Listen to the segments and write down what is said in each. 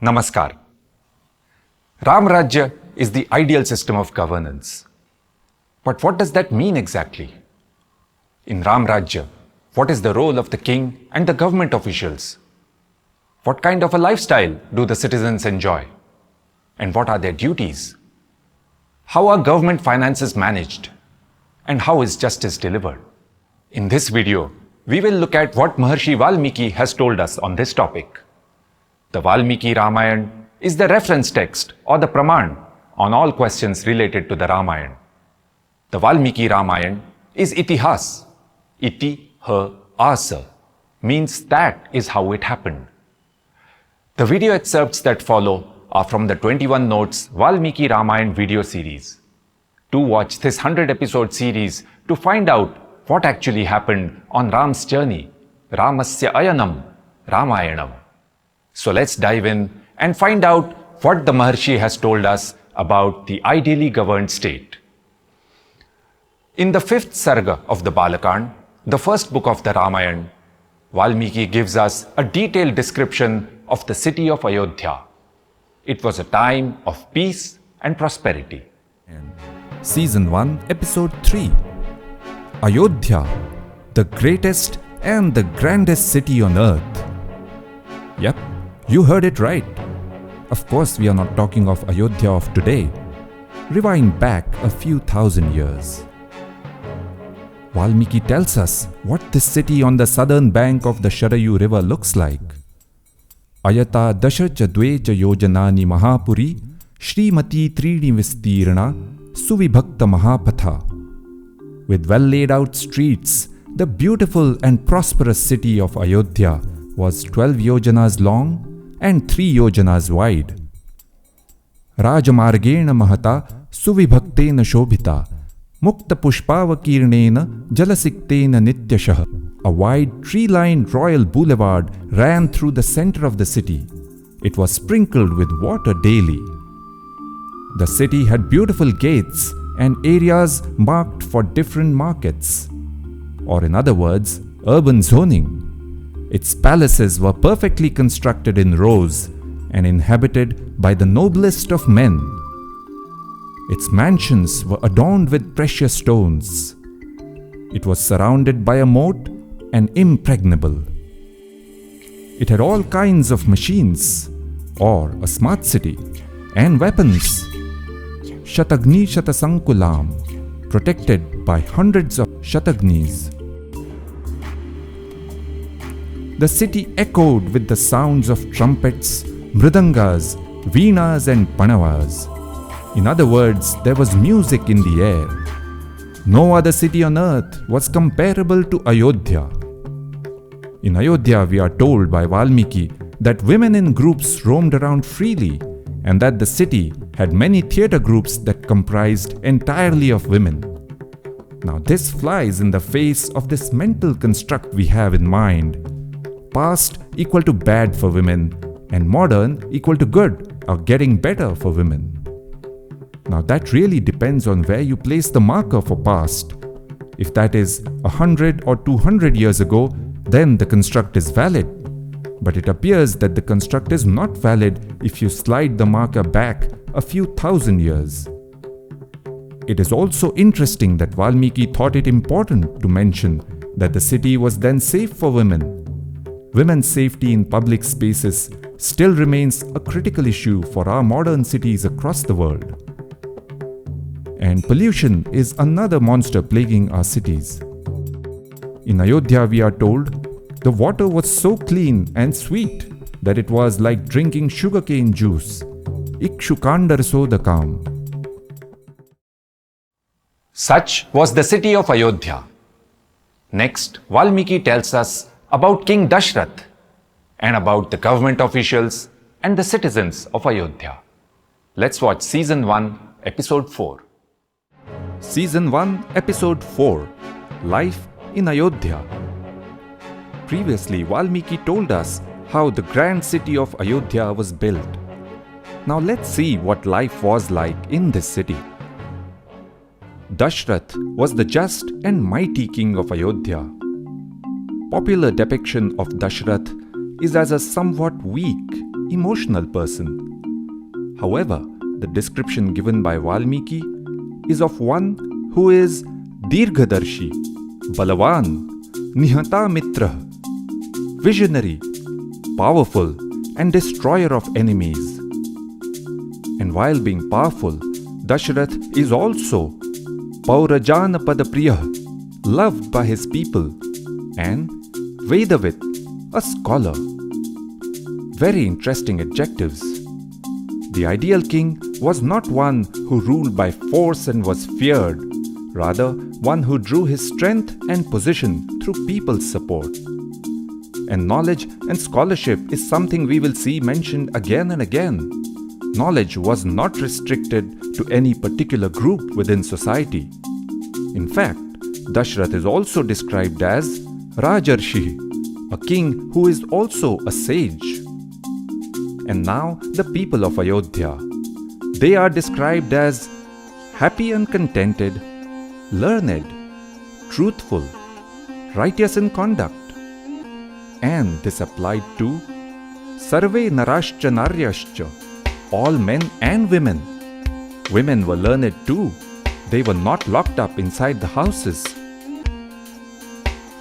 Namaskar. Ramrajya is the ideal system of governance. But what does that mean exactly? In Ramrajya, what is the role of the king and the government officials? What kind of a lifestyle do the citizens enjoy? And what are their duties? How are government finances managed? And how is justice delivered? In this video, we will look at what Maharshi Valmiki has told us on this topic. The Valmiki Ramayana is the reference text or the praman on all questions related to the Ramayana. The Valmiki Ramayana is itihas. Iti, ha, asa means that is how it happened. The video excerpts that follow are from the 21 Notes Valmiki Ramayana video series. Do watch this 100-episode series to find out what actually happened on Ram's journey, Ramasya Ayanam, Ramayanam. So let's dive in and find out what the Maharshi has told us about the ideally governed state. In the 5th Sarga of the Balakand, the first book of the Ramayana, Valmiki gives us a detailed description of the city of Ayodhya. It was a time of peace and prosperity. Season 1, Episode 3. Ayodhya, the greatest and the grandest city on earth. Yep, you heard it right. Of course, we are not talking of Ayodhya of today. Rewind back a few thousand years. Valmiki tells us what this city on the southern bank of the Sharayu river looks like. Ayata dashacha dvecha yojanani mahapuri Shrimati Trini Vistirna Suvibhakta Mahapatha. With well laid out streets, the beautiful and prosperous city of Ayodhya was 12 yojanas long and 3 yojanas wide. Rajamargena Mahata Suvibhaktena Shobhita Mukta Pushpavakirnena Jalasiktena Nityashah. A wide tree-lined royal boulevard ran through the center of the city. It was sprinkled with water daily. The city had beautiful gates and areas marked for different markets. Or in other words, urban zoning. Its palaces were perfectly constructed in rows and inhabited by the noblest of men. Its mansions were adorned with precious stones. It was surrounded by a moat and impregnable. It had all kinds of machines, or a smart city, and weapons. Shatagni Shatasankulam, protected by hundreds of Shatagnis. The city echoed with the sounds of trumpets, mridangas, veenas and panavas. In other words, there was music in the air. No other city on earth was comparable to Ayodhya. In Ayodhya, we are told by Valmiki that women in groups roamed around freely and that the city had many theatre groups that comprised entirely of women. Now this flies in the face of this mental construct we have in mind. Past equal to bad for women and modern equal to good or getting better for women. Now that really depends on where you place the marker for past. If that is 100 or 200 years ago, then the construct is valid. But it appears that the construct is not valid if you slide the marker back a few thousand years. It is also interesting that Valmiki thought it important to mention that the city was then safe for women. Women's safety in public spaces still remains a critical issue for our modern cities across the world. And pollution is another monster plaguing our cities. In Ayodhya, we are told, the water was so clean and sweet that it was like drinking sugarcane juice. Ikshukandar-sodakam. Such was the city of Ayodhya. Next, Valmiki tells us about King Dashrath and about the government officials and the citizens of Ayodhya. Let's watch Season 1, Episode 4. Season 1, Episode 4. Life in Ayodhya. Previously, Valmiki told us how the grand city of Ayodhya was built. Now let's see what life was like in this city. Dashrath was the just and mighty king of Ayodhya. Popular depiction of Dashrath is as a somewhat weak, emotional person. However, the description given by Valmiki is of one who is Dirghadarshi, Balawan, Nihata Mitra, visionary, powerful, and destroyer of enemies. And while being powerful, Dashrath is also Paurajanapada Priya, loved by his people, and Vedavit, a scholar. Very interesting adjectives. The ideal king was not one who ruled by force and was feared, rather one who drew his strength and position through people's support. And knowledge and scholarship is something we will see mentioned again and again. Knowledge was not restricted to any particular group within society. In fact, Dashrath is also described as Rajarshi, a king who is also a sage. And now the people of Ayodhya. They are described as happy and contented, learned, truthful, righteous in conduct. And this applied to Sarve Narascha Naryascha, all men and women. Women were learned too. They were not locked up inside the houses.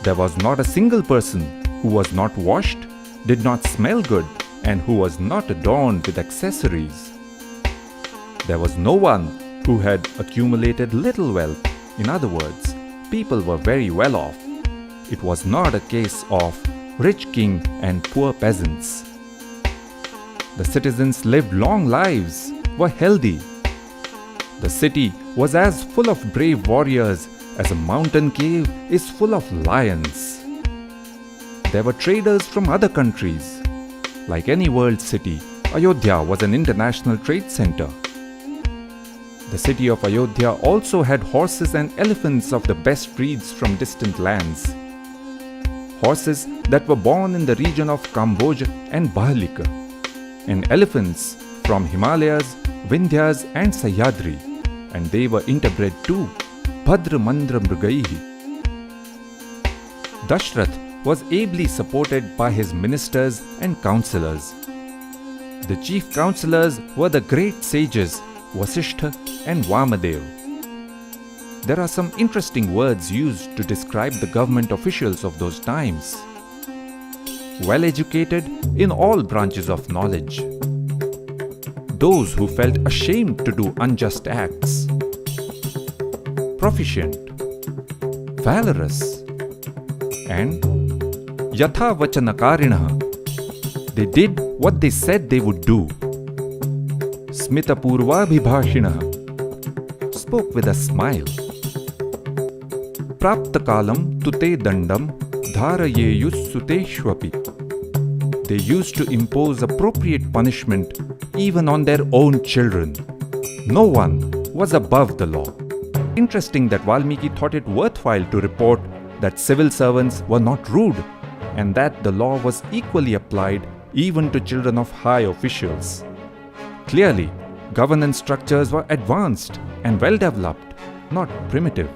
There was not a single person who was not washed, did not smell good, and who was not adorned with accessories. There was no one who had accumulated little wealth. In other words, people were very well off. It was not a case of rich king and poor peasants. The citizens lived long lives, were healthy. The city was as full of brave warriors as a mountain cave is full of lions. There were traders from other countries. Like any world city, Ayodhya was an international trade center. The city of Ayodhya also had horses and elephants of the best breeds from distant lands. Horses that were born in the region of Kamboja and Bahalika, and elephants from Himalayas, Vindhyas and Sahyadri, and they were interbred too, Bhadra Mandra Mrugaihi. Dashrath was ably supported by his ministers and counsellors. The chief counsellors were the great sages Vasishtha and Vamadev. There are some interesting words used to describe the government officials of those times. Well educated in all branches of knowledge. Those who felt ashamed to do unjust acts. Proficient, valorous, and Yatha Vachanakarinah. They did what they said they would do. Smita Purvabhibhashinah. Spoke with a smile. Praptakalam tute dandam dharayeyus suteshwapi. They used to impose appropriate punishment even on their own children. No one was above the law. Interesting that Valmiki thought it worthwhile to report that civil servants were not rude and that the law was equally applied even to children of high officials. Clearly, governance structures were advanced and well developed, not primitive.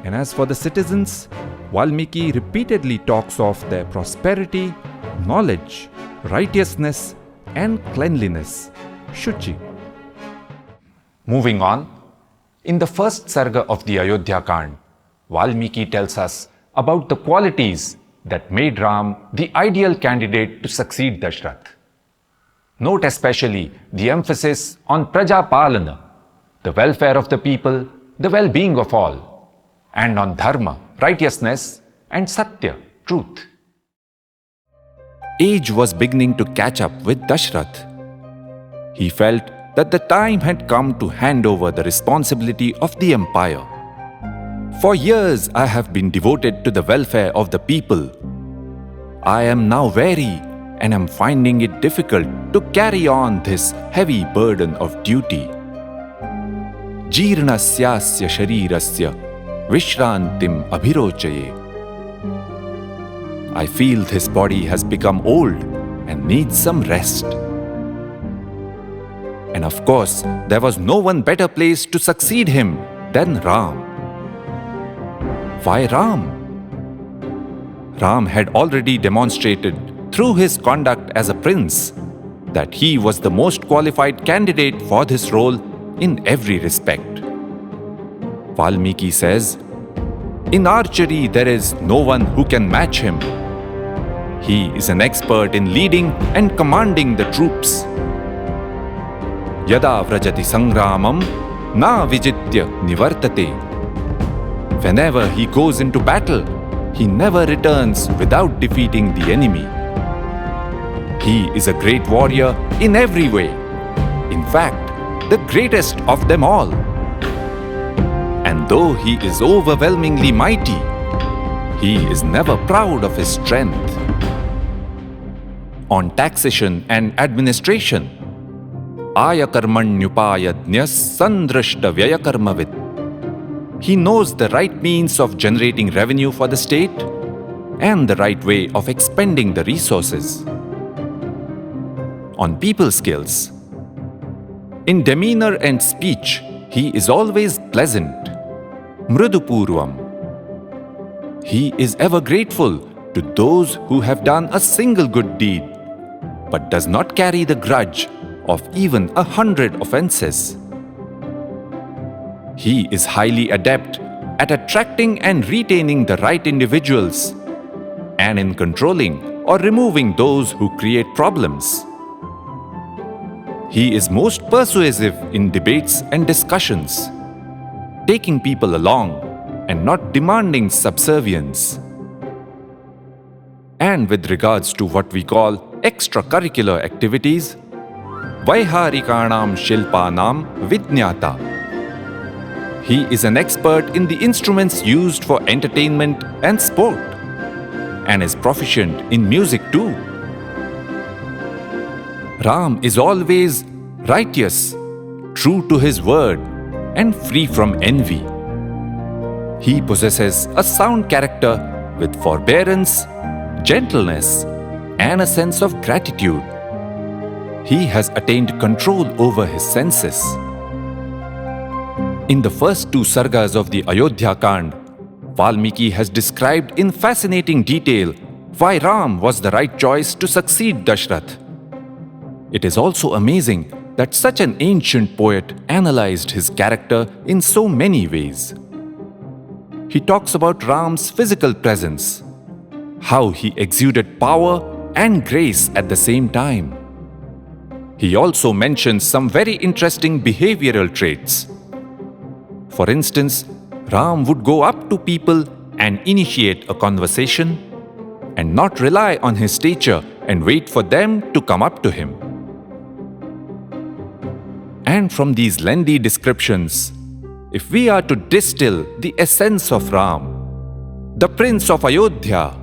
And as for the citizens, Valmiki repeatedly talks of their prosperity, knowledge, righteousness, and cleanliness, Shuchi. Moving on, in the first sarga of the Ayodhya Kand, Valmiki tells us about the qualities that made Ram the ideal candidate to succeed Dashrath. Note especially the emphasis on Praja Palana, the welfare of the people, the well-being of all, and on Dharma, righteousness, and Satya, truth. Age was beginning to catch up with Dashrath. He felt that the time had come to hand over the responsibility of the empire. For years I have been devoted to the welfare of the people. I am now weary and am finding it difficult to carry on this heavy burden of duty. Jirnasyasya sharirasya vishrantim abhirochaye. I feel his body has become old and needs some rest. And of course, there was no one better placed to succeed him than Ram. Why Ram? Ram had already demonstrated through his conduct as a prince that he was the most qualified candidate for this role in every respect. Valmiki says, "In archery, there is no one who can match him. He is an expert in leading and commanding the troops. Yada vrajati sangramam na vijitya nivartate. Whenever he goes into battle, he never returns without defeating the enemy. He is a great warrior in every way. In fact, the greatest of them all. And though he is overwhelmingly mighty, he is never proud of his strength." On taxation and administration, ayakarmanyupayadnyas sandrishta vyayakarmavit. He knows the right means of generating revenue for the state and the right way of expending the resources. On people skills, in demeanor and speech, he is always pleasant, mrudupurvam. He is ever grateful to those who have done a single good deed, but does not carry the grudge of even 100 offenses. He is highly adept at attracting and retaining the right individuals and in controlling or removing those who create problems. He is most persuasive in debates and discussions, taking people along and not demanding subservience. And with regards to what we call extracurricular activities, Vaiharikanam Shilpanam Vidnyata. He is an expert in the instruments used for entertainment and sport, and is proficient in music too. Ram is always righteous, true to his word, and free from envy. He possesses a sound character with forbearance, gentleness, and a sense of gratitude. He has attained control over his senses. In the first two sargas of the Ayodhya Kand, Valmiki has described in fascinating detail why Ram was the right choice to succeed Dashrath. It is also amazing that such an ancient poet analyzed his character in so many ways. He talks about Ram's physical presence, how he exuded power and grace at the same time. He also mentions some very interesting behavioral traits. For instance, Ram would go up to people and initiate a conversation and not rely on his stature and wait for them to come up to him. And from these lengthy descriptions, if we are to distill the essence of Ram, the Prince of Ayodhya,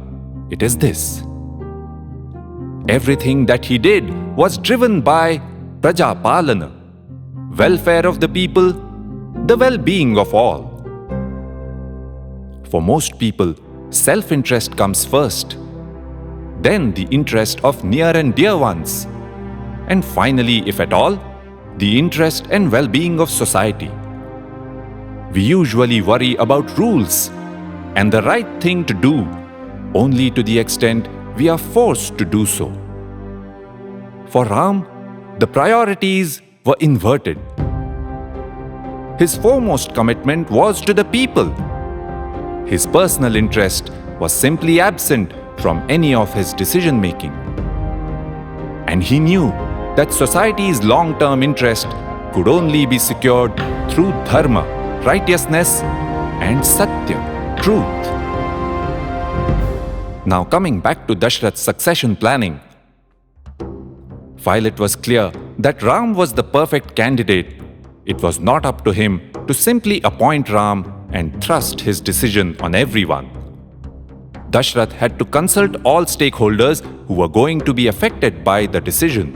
it is this. Everything that he did was driven by Praja Palana, welfare of the people, the well-being of all. For most people, self-interest comes first, then the interest of near and dear ones, and finally, if at all, the interest and well-being of society. We usually worry about rules and the right thing to do only to the extent we are forced to do so. For Ram, the priorities were inverted. His foremost commitment was to the people. His personal interest was simply absent from any of his decision-making. And he knew that society's long-term interest could only be secured through dharma, righteousness, and satya, truth. Now coming back to Dashrath's succession planning, while it was clear that Ram was the perfect candidate, it was not up to him to simply appoint Ram and thrust his decision on everyone. Dashrath had to consult all stakeholders who were going to be affected by the decision.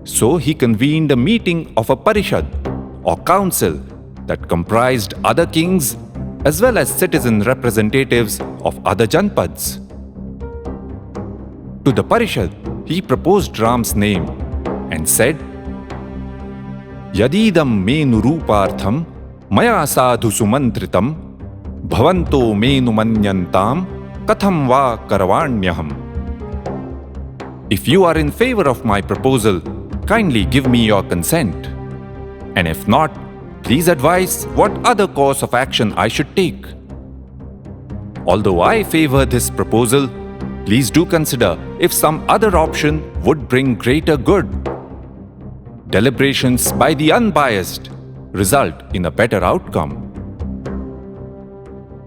So he convened a meeting of a parishad or council that comprised other kings as well as citizen representatives of other janpads. To the parishad, he proposed Ram's name and said, Yadidam menu rupartham maya sadhu sumantritam bhavanto menu manyantam katham va karavanyaham. If you are in favor of my proposal, kindly give me your consent. And if not, please advise what other course of action I should take. Although I favor this proposal, please do consider if some other option would bring greater good. Deliberations by the unbiased result in a better outcome.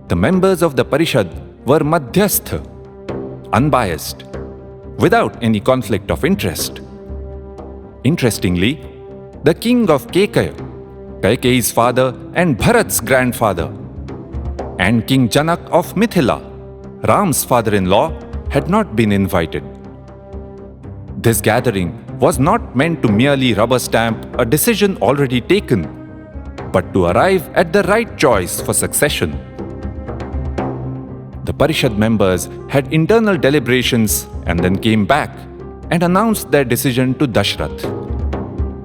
The members of the Parishad were madhyastha, unbiased, without any conflict of interest. Interestingly, the king of Kekaya, Kaikeyi's father and Bharat's grandfather, and King Janak of Mithila, Ram's father-in-law, had not been invited. This gathering was not meant to merely rubber stamp a decision already taken, but to arrive at the right choice for succession. The Parishad members had internal deliberations and then came back and announced their decision to Dashrath.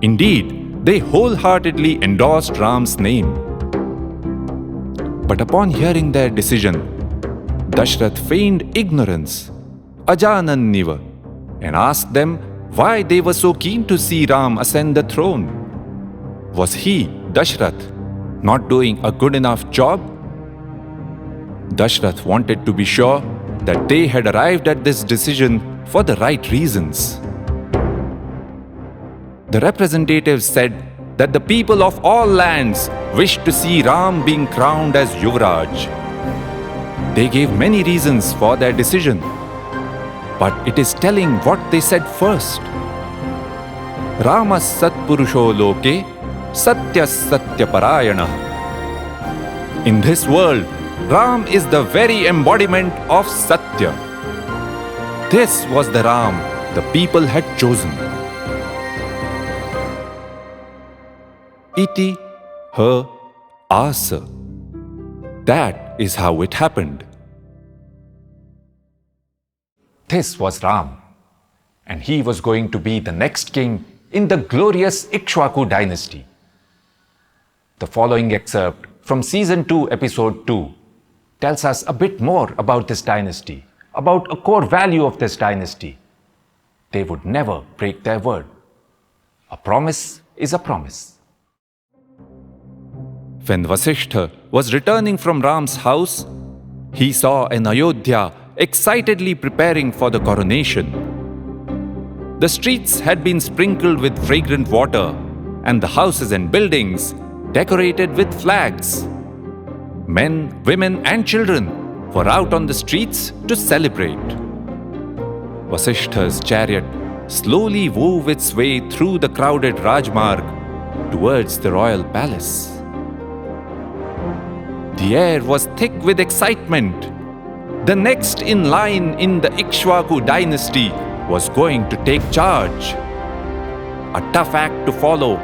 Indeed, they wholeheartedly endorsed Ram's name. But upon hearing their decision, Dashrath feigned ignorance, ajananniva, and asked them why they were so keen to see Ram ascend the throne. Was he, Dashrath, not doing a good enough job? Dashrath wanted to be sure that they had arrived at this decision for the right reasons. The representatives said that the people of all lands wished to see Ram being crowned as Yuvraj. They gave many reasons for their decision, but it is telling what they said first. Ramas satpurusho loke satyas satyaparayana. In this world, Ram is the very embodiment of Satya. This was the Ram the people had chosen. Iti her asa. That is how it happened. This was Ram, and he was going to be the next king in the glorious Ikvaku dynasty. The following excerpt from Season 2, Episode 2 tells us a bit more about this dynasty, about a core value of this dynasty. They would never break their word. A promise is a promise. When Vasishtha was returning from Ram's house, he saw an Ayodhya excitedly preparing for the coronation. The streets had been sprinkled with fragrant water, and the houses and buildings decorated with flags. Men, women, and children were out on the streets to celebrate. Vasishtha's chariot slowly wove its way through the crowded Rajmarg towards the royal palace. The air was thick with excitement. The next in line in the Ikvaku dynasty was going to take charge. A tough act to follow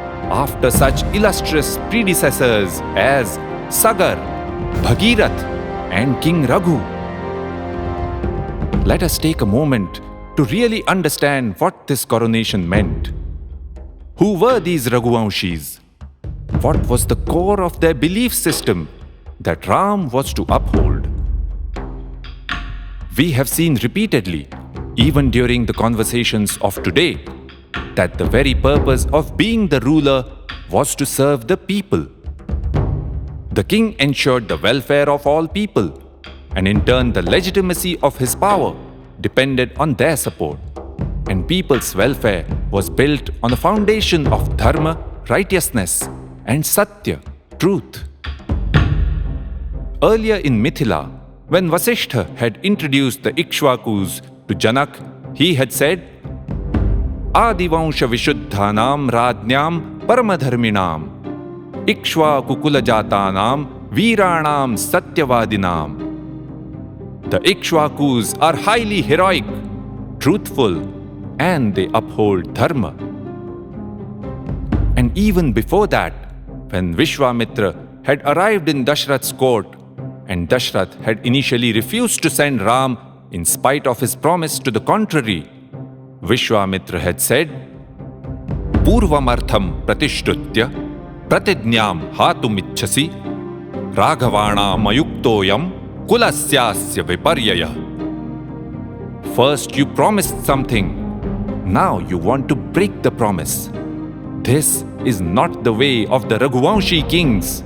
after such illustrious predecessors as Sagar, Bhagirath, and King Raghu. Let us take a moment to really understand what this coronation meant. Who were these Raghuvanshis? What was the core of their belief system that Ram was to uphold? We have seen repeatedly, even during the conversations of today, that the very purpose of being the ruler was to serve the people. The king ensured the welfare of all people, and in turn the legitimacy of his power depended on their support. And people's welfare was built on the foundation of dharma, righteousness, and satya, truth. Earlier in Mithila, when Vasishtha had introduced the Ikvakus to Janak, he had said, Adivansha Vishuddhanam Rajnyam Paramadharminam Ikvaku Kulajatanam Viranam Satyavadinam. The Ikvakus are highly heroic, truthful, and they uphold dharma. And even before that, when Vishwamitra had arrived in Dashrath's court, and Dashrath had initially refused to send Ram in spite of his promise to the contrary, Vishwamitra had said, Purvamartham pratishtutya pratidnyam hatumicchasi Raghavanam ayuktoyam kulasyasya viparyaya. First you promised something, now you want to break the promise. This is not the way of the Raghuvanshi kings.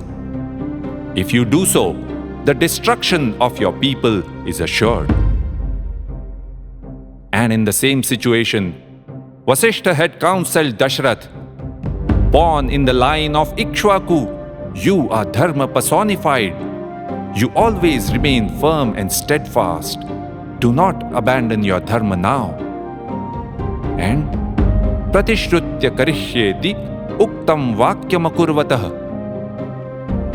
If you do so, the destruction of your people is assured. And in the same situation, Vasishtha had counseled Dashrath, born in the line of Ikvaku, you are dharma personified. You always remain firm and steadfast. Do not abandon your dharma now. And pratishrutya karishyeti uktam vakyam akurvatah.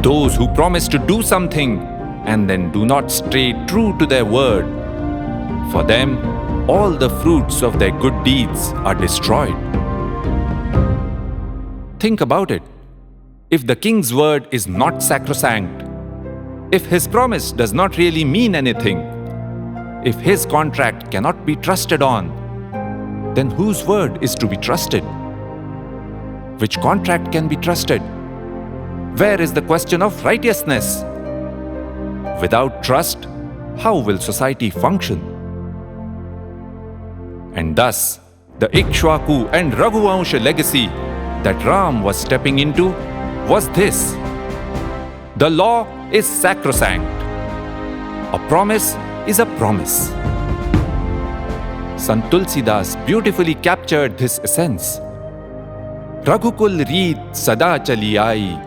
Those who promise to do something and then do not stay true to their word, for them all the fruits of their good deeds are destroyed. Think about it. If the king's word is not sacrosanct, if his promise does not really mean anything, if his contract cannot be trusted on, then whose word is to be trusted? Which contract can be trusted? Where is the question of righteousness? Without trust, how will society function? And thus, the Ikshvaku and Raghuvansha legacy that Ram was stepping into was this: the law is sacrosanct. A promise is a promise. Sant Tulsidas beautifully captured this essence. Raghukul reet sada chali aayi,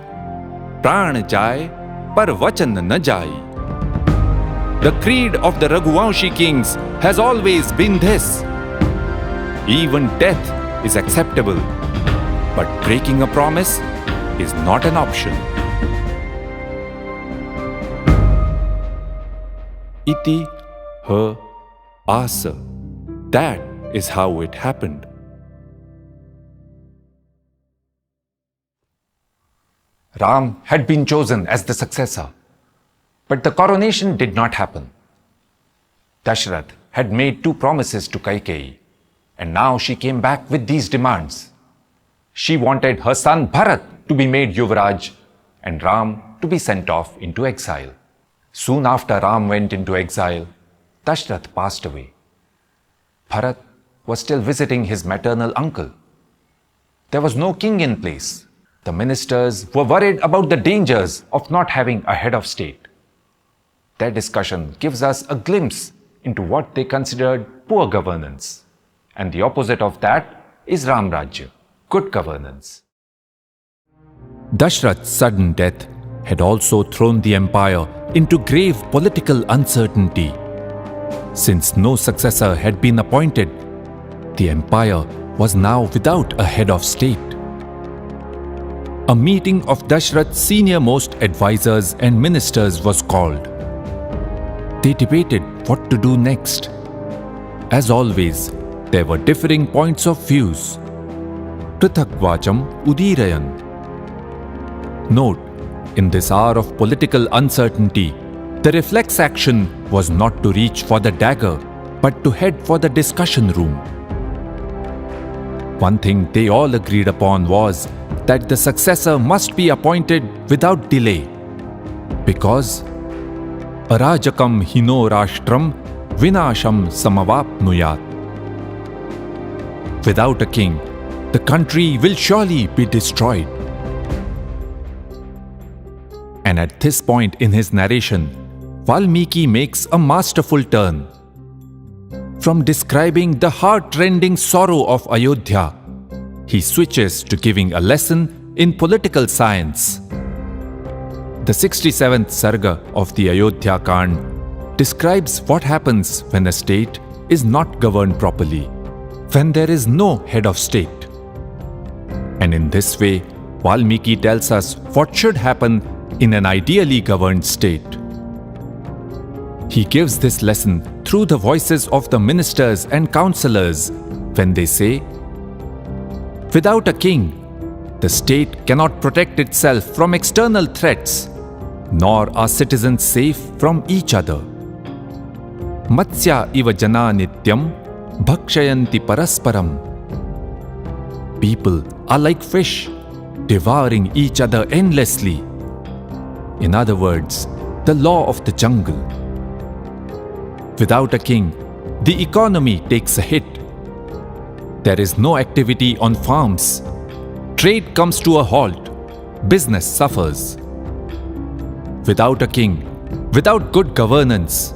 pran jaye par vachan na jaye. The creed of the Raghuvanshi kings has always been this: even death is acceptable, but breaking a promise is not an option. Iti ha asa. That is how it happened. Ram had been chosen as the successor, but the coronation did not happen. Dashrath had made 2 promises to Kaikeyi, and now she came back with these demands. She wanted her son Bharat to be made Yuvraj and Ram to be sent off into exile. Soon after Ram went into exile, Dashrath passed away. Bharat was still visiting his maternal uncle. There was no king in place. The ministers were worried about the dangers of not having a head of state. Their discussion gives us a glimpse into what they considered poor governance. And the opposite of that is Ramrajya, good governance. Dashrath's sudden death had also thrown the empire into grave political uncertainty. Since no successor had been appointed, the empire was now without a head of state. A meeting of Dashrath's senior-most advisors and ministers was called. They debated what to do next. As always, there were differing points of views. Prithak vacham udirayan. Note, in this hour of political uncertainty, the reflex action was not to reach for the dagger, but to head for the discussion room. One thing they all agreed upon was that the successor must be appointed without delay, because arajakam hino rashtram vinasham samavapnuyat. Without a king, the country will surely be destroyed. And at this point in his narration, Valmiki makes a masterful turn. From describing the heart-rending sorrow of Ayodhya, he switches to giving a lesson in political science. The 67th Sarga of the Ayodhya Kand describes what happens when a state is not governed properly, when there is no head of state. And in this way, Valmiki tells us what should happen in an ideally governed state. He gives this lesson through the voices of the ministers and councillors when they say, without a king, the state cannot protect itself from external threats, nor are citizens safe from each other. Matsya iva jana nityam bhakshayanti parasparam. People are like fish, devouring each other endlessly. In other words, the law of the jungle. Without a king, the economy takes a hit. There is no activity on farms. Trade comes to a halt. Business suffers. Without a king, without good governance,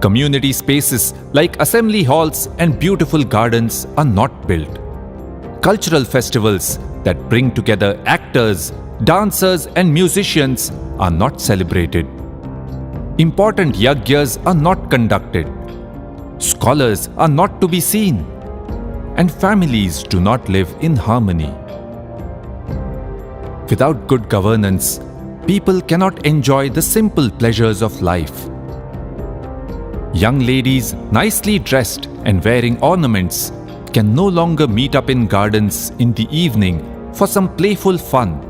community spaces like assembly halls and beautiful gardens are not built. Cultural festivals that bring together actors, dancers and musicians are not celebrated. Important yagyas are not conducted. Scholars are not to be seen. And families do not live in harmony. Without good governance, people cannot enjoy the simple pleasures of life. Young ladies, nicely dressed and wearing ornaments, can no longer meet up in gardens in the evening for some playful fun.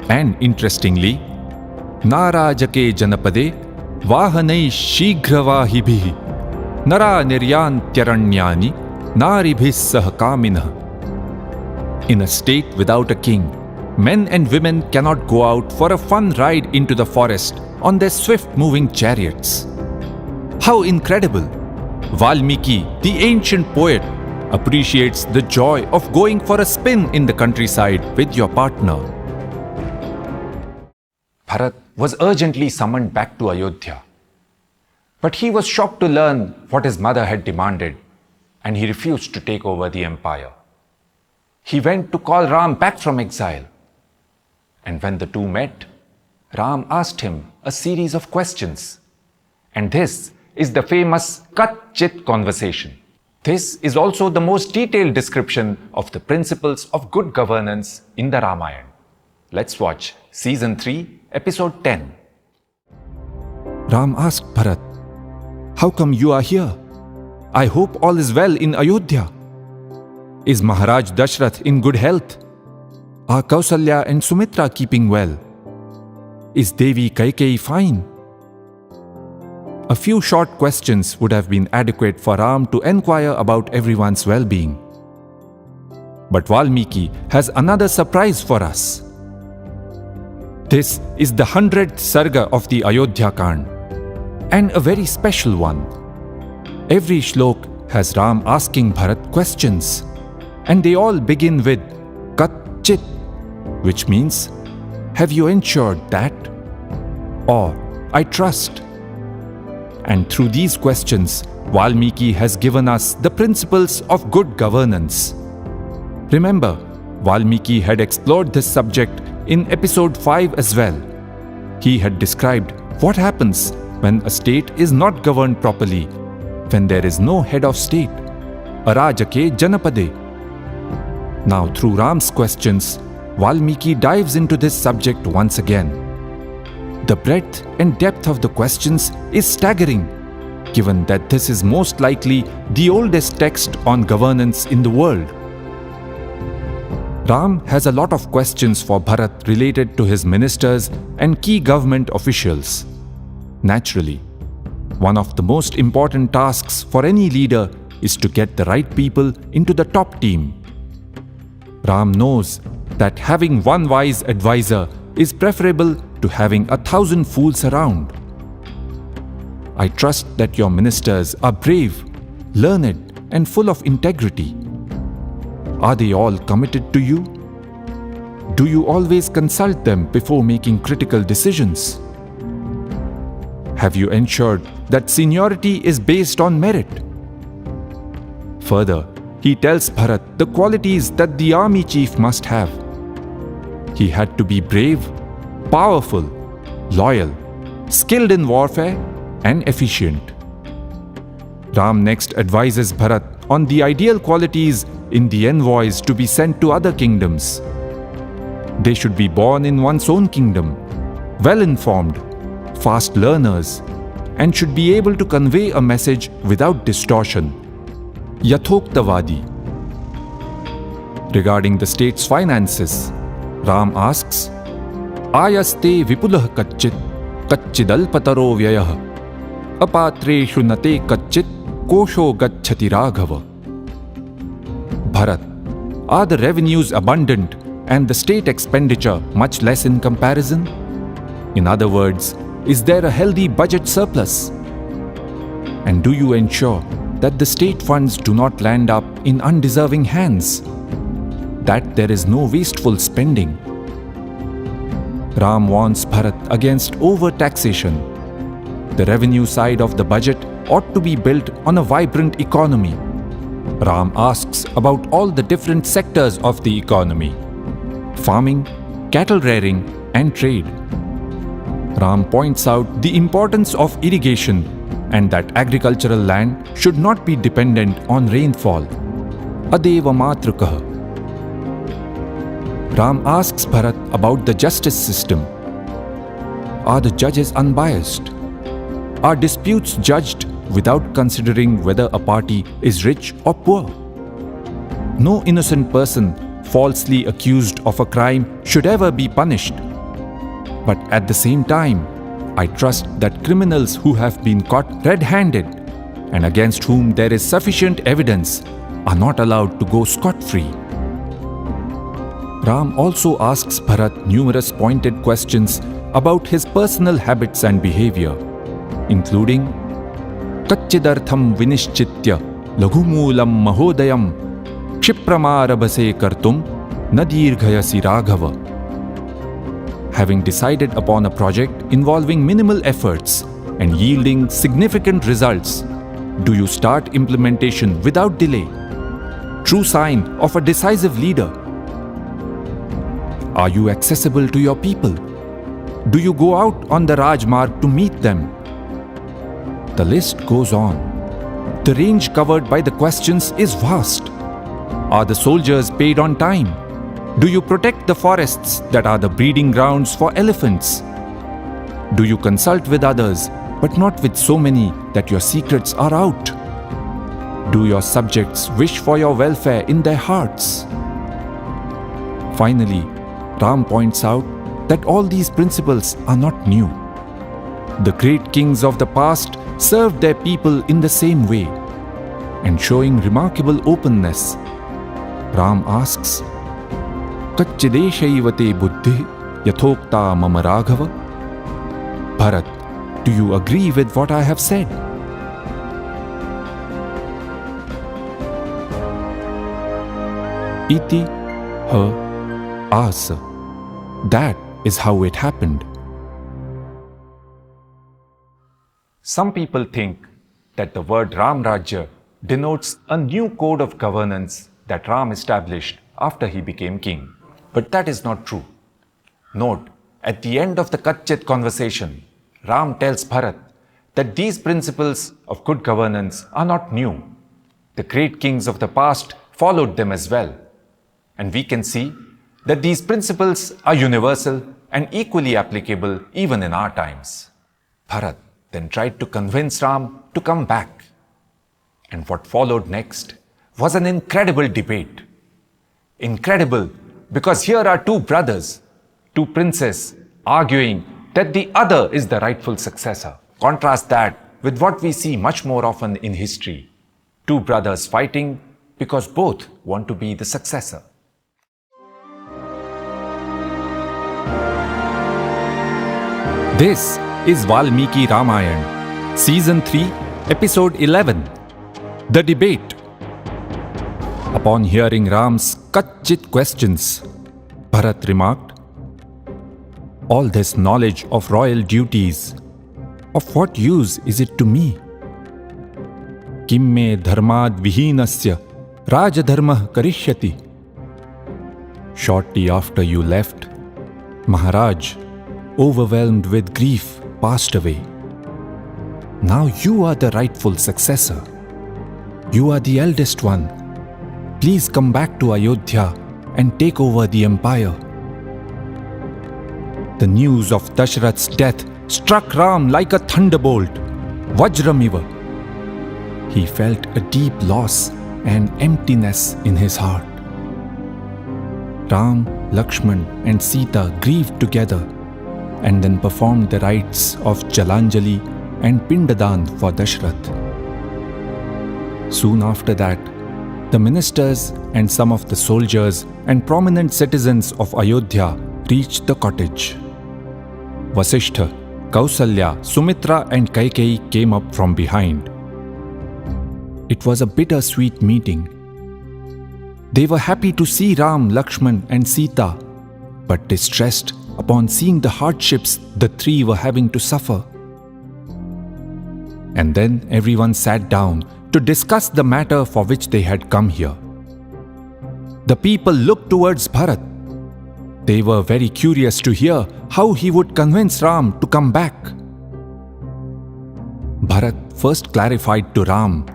And interestingly, Narajake Janapade Vahanai Shigravahibhi Nara Niryantyaranyani Naribhis Sahakaminah. In a state without a king, men and women cannot go out for a fun ride into the forest on their swift-moving chariots. How incredible! Valmiki, the ancient poet, appreciates the joy of going for a spin in the countryside with your partner. Bharat was urgently summoned back to Ayodhya. But he was shocked to learn what his mother had demanded, and he refused to take over the empire. He went to call Ram back from exile. And when the two met, Ram asked him a series of questions. And this is the famous Kat-Chit conversation. This is also the most detailed description of the principles of good governance in the Ramayana. Let's watch Season 3, Episode 10. Ram asked Bharat, "How come you are here? I hope all is well in Ayodhya. Is Maharaj Dashrath in good health? Are Kausalya and Sumitra keeping well? Is Devi Kaikeyi fine?" A few short questions would have been adequate for Ram to enquire about everyone's well-being. But Valmiki has another surprise for us. This is the 100th Sarga of the Ayodhya Kand, and a very special one. Every shlok has Ram asking Bharat questions, and they all begin with Kat-Chit, which means, "Have you ensured that?" or "I trust." And through these questions, Valmiki has given us the principles of good governance. Remember, Valmiki had explored this subject in episode 5 as well. He had described what happens when a state is not governed properly, when there is no head of state, arajake janapade. Now, through Ram's questions, Valmiki dives into this subject once again. The breadth and depth of the questions is staggering, given that this is most likely the oldest text on governance in the world. Ram has a lot of questions for Bharat related to his ministers and key government officials. Naturally, one of the most important tasks for any leader is to get the right people into the top team. Ram knows that having one wise advisor is preferable to having 1,000 fools around. I trust that your ministers are brave, learned, and full of integrity. Are they all committed to you? Do you always consult them before making critical decisions? Have you ensured that seniority is based on merit? Further, he tells Bharat the qualities that the army chief must have. He had to be brave, powerful, loyal, skilled in warfare, and efficient. Ram next advises Bharat on the ideal qualities in the envoys to be sent to other kingdoms. They should be born in one's own kingdom, well-informed, fast learners, and should be able to convey a message without distortion. Yathoktavadi. Regarding the state's finances, Ram asks, "Ayaste vipulah kachchit, kachchidalpataro vyayah, apatreshu nate kachchit, kosho gacchati raghava." Bharat, are the revenues abundant and the state expenditure much less in comparison? In other words, is there a healthy budget surplus? And do you ensure that the state funds do not land up in undeserving hands, that there is no wasteful spending. Ram warns Bharat against over-taxation. The revenue side of the budget ought to be built on a vibrant economy. Ram asks about all the different sectors of the economy: farming, cattle rearing, and trade. Ram points out the importance of irrigation and that agricultural land should not be dependent on rainfall. Adeva matrukah. Ram asks Bharat about the justice system. Are the judges unbiased? Are disputes judged without considering whether a party is rich or poor? No innocent person falsely accused of a crime should ever be punished. But at the same time, I trust that criminals who have been caught red-handed and against whom there is sufficient evidence are not allowed to go scot-free. Ram also asks Bharat numerous pointed questions about his personal habits and behavior, including Kacchidartham vinishchitya laghumulam mahodayam kshipramarabhase kartum nadirghayasi raghava. Having decided upon a project involving minimal efforts and yielding significant results, do you start implementation without delay? True sign of a decisive leader. Are you accessible to your people? Do you go out on the Rajmarg to meet them? The list goes on. The range covered by the questions is vast. Are the soldiers paid on time? Do you protect the forests that are the breeding grounds for elephants? Do you consult with others, but not with so many that your secrets are out? Do your subjects wish for your welfare in their hearts? Finally, Ram points out that all these principles are not new. The great kings of the past served their people in the same way, and showing remarkable openness, Ram asks, Kachchideshaivate buddhi yathokta mama raghava? Bharat, do you agree with what I have said? Iti ha asa. That is how it happened. Some people think that the word Ramrajya denotes a new code of governance that Ram established after he became king. But that is not true. Note, at the end of the Kachchit conversation, Ram tells Bharat that these principles of good governance are not new. The great kings of the past followed them as well. And we can see that these principles are universal and equally applicable even in our times. Bharat then tried to convince Ram to come back. And what followed next was an incredible debate. Incredible because here are two brothers, two princes, arguing that the other is the rightful successor. Contrast that with what we see much more often in history. Two brothers fighting because both want to be the successor. This is Valmiki Ramayana, Season 3, Episode 11, The Debate. Upon hearing Ram's Kachchit questions, Bharat remarked, all this knowledge of royal duties, of what use is it to me? Kim me dharmad vihinasya rajadharmah karishyati. Shortly after you left, Maharaj, overwhelmed with grief, passed away. Now you are the rightful successor. You are the eldest one. Please come back to Ayodhya and take over the empire. The news of Dashrath's death struck Ram like a thunderbolt, Vajramiva. He felt a deep loss and emptiness in his heart. Ram, Lakshman and Sita grieved together and then performed the rites of Jalanjali and Pindadan for Dashrath. Soon after that, the ministers and some of the soldiers and prominent citizens of Ayodhya reached the cottage. Vasishtha, Kausalya, Sumitra and Kaikeyi came up from behind. It was a bittersweet meeting. They were happy to see Ram, Lakshman, and Sita, but distressed upon seeing the hardships the three were having to suffer. And then everyone sat down to discuss the matter for which they had come here. The people looked towards Bharat. They were very curious to hear how he would convince Ram to come back. Bharat first clarified to Ram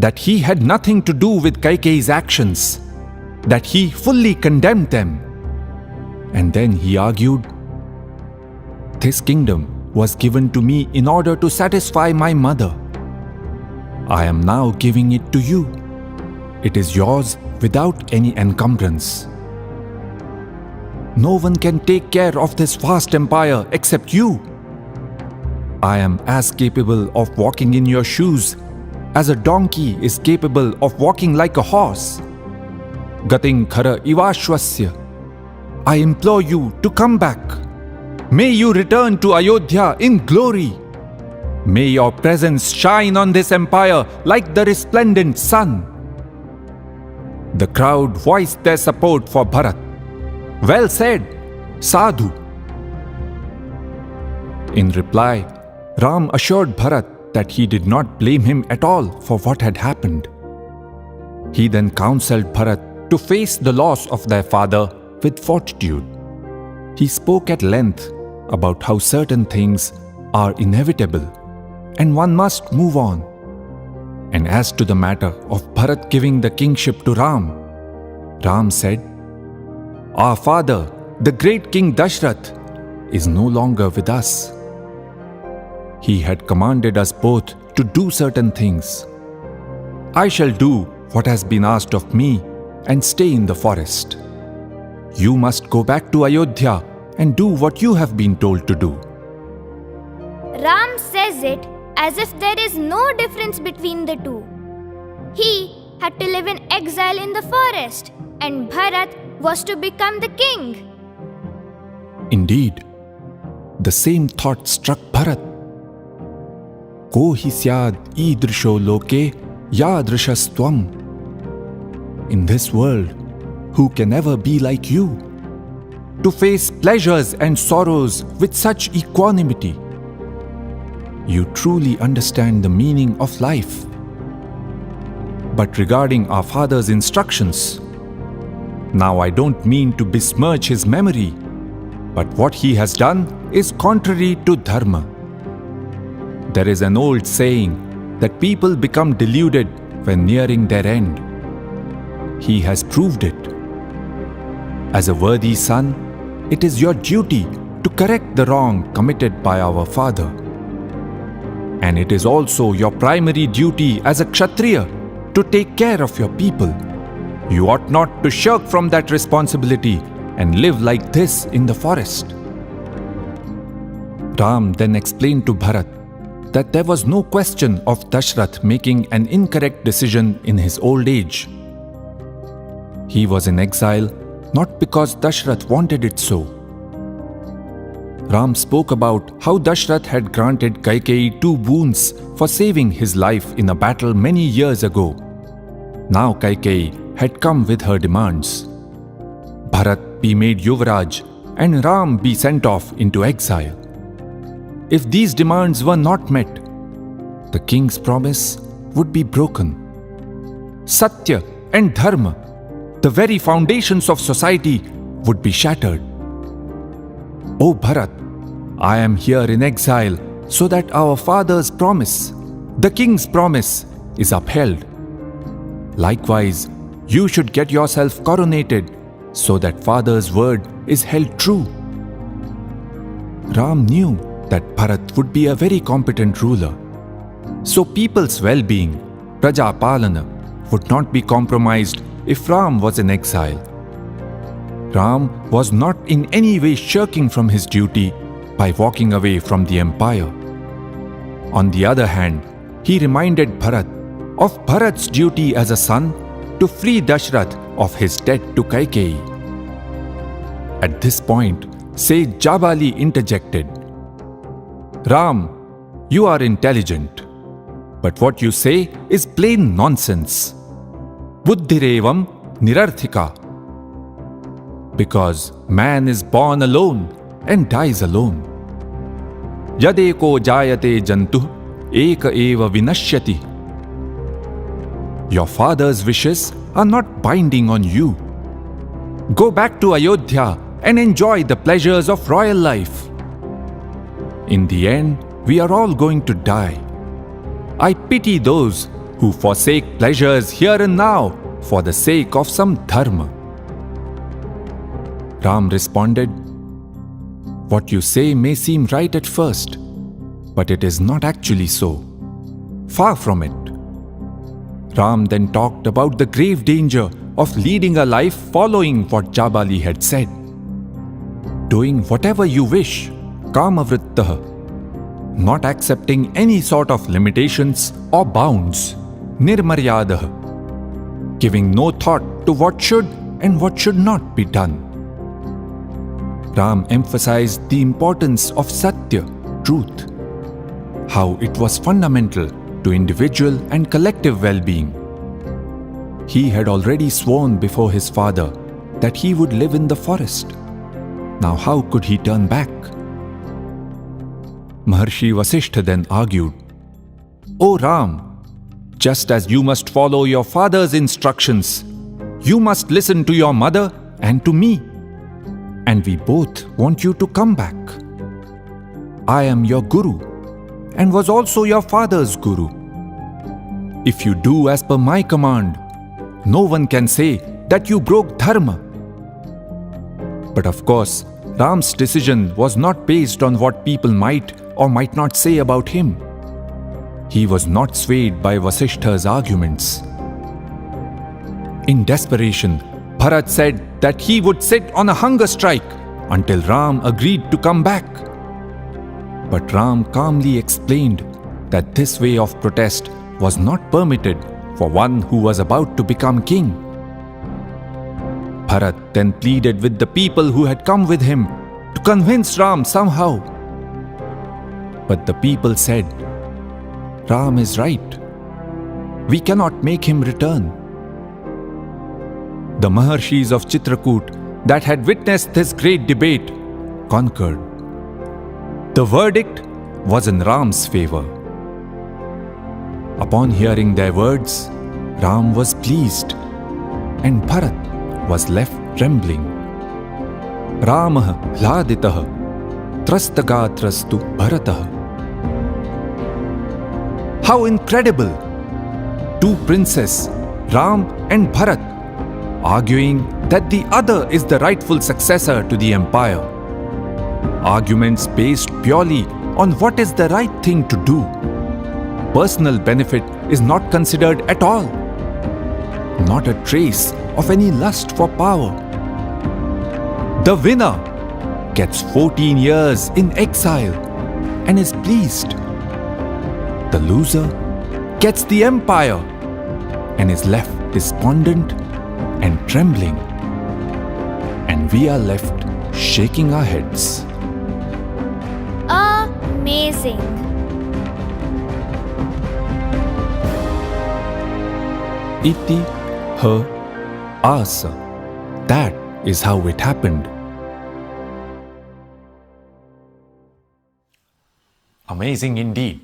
that he had nothing to do with Kaikeyi's actions, that he fully condemned them. And then he argued, "This kingdom was given to me in order to satisfy my mother. I am now giving it to you. It is yours without any encumbrance. No one can take care of this vast empire except you. I am as capable of walking in your shoes as a donkey is capable of walking like a horse. Gating khara ivashwasya. I implore you to come back. May you return to Ayodhya in glory. May your presence shine on this empire like the resplendent sun." The crowd voiced their support for Bharat. "Well said, Sadhu." In reply, Ram assured Bharat that he did not blame him at all for what had happened. He then counseled Bharat to face the loss of their father with fortitude. He spoke at length about how certain things are inevitable and one must move on. And as to the matter of Bharat giving the kingship to Ram, Ram said, "Our father, the great King Dashrath, is no longer with us. He had commanded us both to do certain things. I shall do what has been asked of me and stay in the forest. You must go back to Ayodhya and do what you have been told to do." Ram says it as if there is no difference between the two. He had to live in exile in the forest, and Bharat was to become the king. Indeed, the same thought struck Bharat. Ko hi syad idrisho loke yadrishastvam. In this world, who can ever be like you? To face pleasures and sorrows with such equanimity. You truly understand the meaning of life. But regarding our father's instructions, now I don't mean to besmirch his memory, but what he has done is contrary to dharma. There is an old saying that people become deluded when nearing their end. He has proved it. As a worthy son, it is your duty to correct the wrong committed by our father. And it is also your primary duty as a Kshatriya to take care of your people. You ought not to shirk from that responsibility and live like this in the forest. Ram then explained to Bharat that there was no question of Dashrath making an incorrect decision in his old age. He was in exile not because Dashrath wanted it so. Ram spoke about how Dashrath had granted Kaikeyi 2 boons for saving his life in a battle many years ago. Now Kaikeyi had come with her demands. Bharat be made Yuvraj and Ram be sent off into exile. If these demands were not met, the king's promise would be broken. Satya and Dharma, the very foundations of society, would be shattered. O Bharat, I am here in exile so that our father's promise, the king's promise, is upheld. Likewise, you should get yourself coronated so that father's word is held true. Ram knew that Bharat would be a very competent ruler. So people's well-being, Praja Palana, would not be compromised if Ram was in exile. Ram was not in any way shirking from his duty by walking away from the empire. On the other hand, he reminded Bharat of Bharat's duty as a son to free Dashrath of his debt to Kaikeyi. At this point, sage Jabali interjected, "Ram, you are intelligent. But what you say is plain nonsense. Buddhirevam nirarthika. Because man is born alone and dies alone. Yadeko jayate jantu eka eva vinashyati. Your father's wishes are not binding on you. Go back to Ayodhya and enjoy the pleasures of royal life. In the end, we are all going to die. I pity those who forsake pleasures here and now for the sake of some dharma. Ram responded, what you say may seem right at first, but it is not actually so. Far from it. Ram then talked about the grave danger of leading a life following what Jabali had said. Doing whatever you wish, kamavrittaha. Not accepting any sort of limitations or bounds, nirmaryadaha. Giving no thought to what should and what should not be done. Ram emphasized the importance of satya, truth, how it was fundamental to individual and collective well-being. He had already sworn before his father that he would live in the forest. Now how could he turn back? Maharshi Vasishtha then argued, O Ram, just as you must follow your father's instructions, you must listen to your mother and to me. And we both want you to come back. I am your guru and was also your father's guru. If you do as per my command, no one can say that you broke dharma. But of course, Ram's decision was not based on what people might or might not say about him. He was not swayed by Vasishtha's arguments. In desperation, Bharat said that he would sit on a hunger strike until Ram agreed to come back. But Ram calmly explained that this way of protest was not permitted for one who was about to become king. Bharat then pleaded with the people who had come with him to convince Ram somehow. But the people said, Ram is right. We cannot make him return. The Maharshis of Chitrakoot that had witnessed this great debate conquered. The verdict was in Ram's favor. Upon hearing their words, Ram was pleased and Bharat was left trembling. Ramah hladitah trastagatrastu Bharatah. How incredible! Two princes, Ram and Bharat, arguing that the other is the rightful successor to the empire. Arguments based purely on what is the right thing to do. Personal benefit is not considered at all. Not a trace of any lust for power. The winner gets 14 years in exile and is pleased. The loser gets the empire and is left despondent and trembling. And we are left shaking our heads. Amazing. Iti ha asa. That is how it happened. Amazing indeed.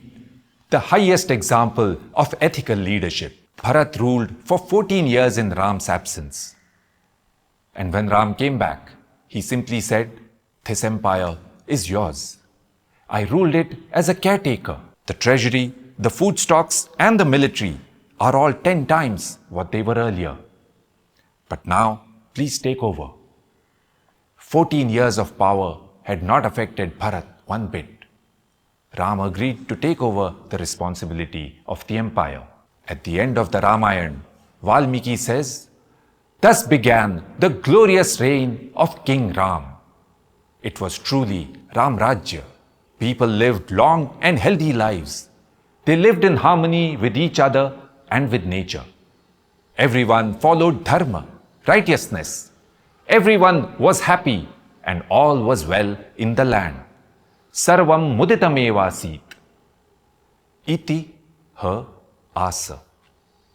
The highest example of ethical leadership. Bharat ruled for 14 years in Ram's absence. And when Ram came back, he simply said, "This empire is yours. I ruled it as a caretaker. The treasury, the food stocks and the military are all 10 times what they were earlier. But now, please take over." 14 years of power had not affected Bharat one bit. Ram agreed to take over the responsibility of the empire. At the end of the Ramayana, Valmiki says, "Thus began the glorious reign of King Ram." It was truly Ramrajya. People lived long and healthy lives. They lived in harmony with each other and with nature. Everyone followed dharma, righteousness. Everyone was happy and all was well in the land. Sarvam muditamevasit. Iti her Asa.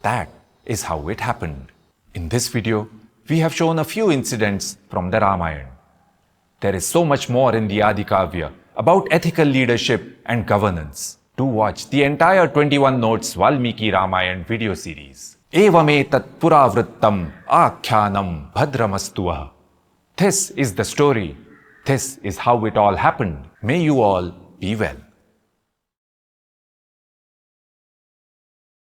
That is how it happened. In this video, we have shown a few incidents from the Ramayana. There is so much more in the Adi Kavya about ethical leadership and governance. Do watch the entire 21 notes Valmiki Ramayana video series. Evametat puravrittam akyanam bhadramastuah. This is the story. This is how it all happened. May you all be well.